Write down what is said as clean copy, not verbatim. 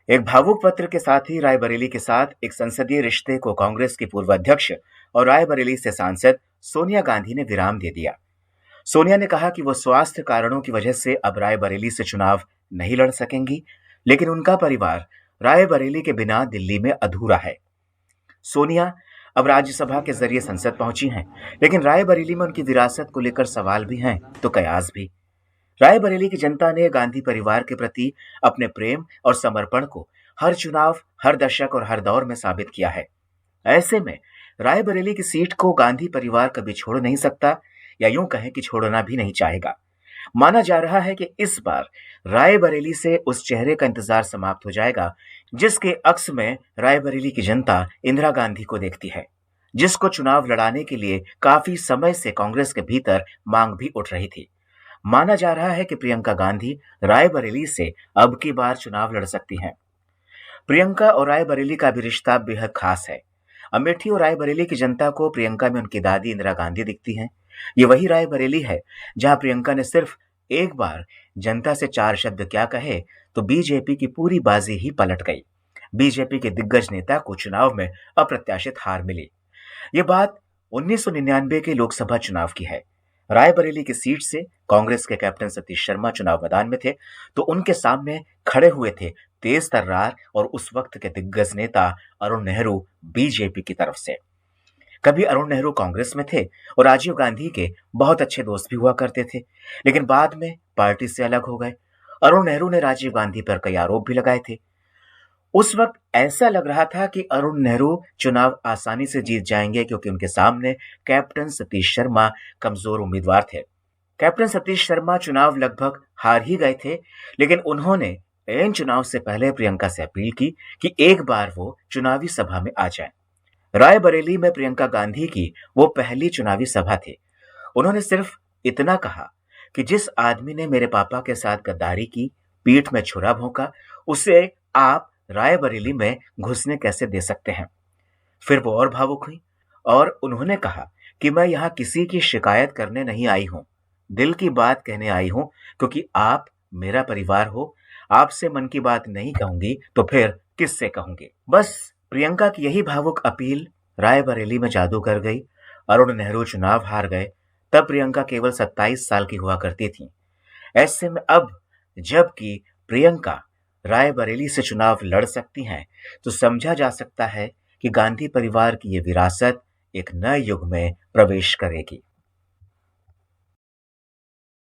एक भावुक पत्र के साथ ही रायबरेली के साथ एक संसदीय रिश्ते को कांग्रेस की पूर्व अध्यक्ष और रायबरेली से सांसद सोनिया गांधी ने विराम दे दिया। सोनिया ने कहा कि वो स्वास्थ्य कारणों की वजह से अब रायबरेली से चुनाव नहीं लड़ सकेंगी, लेकिन उनका परिवार रायबरेली के बिना दिल्ली में अधूरा है। सोनिया अब राज्यसभा के जरिए संसद पहुंची हैं, लेकिन रायबरेली में उनकी विरासत को लेकर सवाल भी हैं तो कयास भी। रायबरेली की जनता ने गांधी परिवार के प्रति अपने प्रेम और समर्पण को हर चुनाव, हर दशक और हर दौर में साबित किया है। ऐसे में रायबरेली की सीट को गांधी परिवार कभी छोड़ नहीं सकता, या यूं कहें कि छोड़ना भी नहीं चाहेगा। माना जा रहा है कि इस बार रायबरेली से उस चेहरे का इंतजार समाप्त हो जाएगा जिसके अक्स में रायबरेली की जनता इंदिरा गांधी को देखती है, जिसको चुनाव लड़ाने के लिए काफी समय से कांग्रेस के भीतर मांग भी उठ रही थी। माना जा रहा है कि प्रियंका गांधी रायबरेली से अब की बार चुनाव लड़ सकती हैं। प्रियंका और रायबरेली का भी रिश्ता बेहद खास है। अमेठी और रायबरेली की जनता को प्रियंका में उनकी दादी इंदिरा गांधी दिखती हैं। ये वही रायबरेली है जहां प्रियंका ने सिर्फ एक बार जनता से 4 शब्द क्या कहे तो बीजेपी की पूरी बाजी ही पलट गई। बीजेपी के दिग्गज नेता को चुनाव में अप्रत्याशित हार मिली। ये बात 1999 के लोकसभा चुनाव की है। रायबरेली की सीट से कांग्रेस के कैप्टन सतीश शर्मा चुनाव मैदान में थे, तो उनके सामने खड़े हुए थे तेज तर्रार और उस वक्त के दिग्गज नेता अरुण नेहरू बीजेपी की तरफ से। कभी अरुण नेहरू कांग्रेस में थे और राजीव गांधी के बहुत अच्छे दोस्त भी हुआ करते थे, लेकिन बाद में पार्टी से अलग हो गए। अरुण नेहरू ने राजीव गांधी पर कई आरोप भी लगाए थे। उस वक्त ऐसा लग रहा था कि अरुण नेहरू चुनाव आसानी से जीत जाएंगे, क्योंकि उनके सामने कैप्टन सतीश शर्मा कमजोर उम्मीदवार थे। कैप्टन सतीश शर्मा चुनाव लगभग हार ही गए थे, लेकिन उन्होंने इन चुनाव से पहले प्रियंका से अपील की कि एक बार वो चुनावी सभा में आ जाएं। रायबरेली में प्रियंका गांधी की वो पहली चुनावी सभा थी। उन्होंने सिर्फ इतना कहा कि जिस आदमी ने मेरे पापा के साथ गद्दारी की, पीठ में छुरा भोंका, उसे आप रायबरेली में घुसने कैसे दे सकते हैं। फिर वो और भावुक हुई और उन्होंने कहा कि मैं यहाँ किसी की शिकायत करने नहीं आई हूं, दिल की बात कहने आई हूं, क्योंकि आप मेरा परिवार हो। आपसे मन की बात नहीं कहूंगी तो फिर किससे कहूंगी। बस प्रियंका की यही भावुक अपील रायबरेली में जादू कर गई। अरुण नेहरू चुनाव हार गए, तब प्रियंका केवल 27 साल की हुआ करती थी। ऐसे में अब जबकि प्रियंका रायबरेली से चुनाव लड़ सकती हैं, तो समझा जा सकता है कि गांधी परिवार की ये विरासत एक नए युग में प्रवेश करेगी।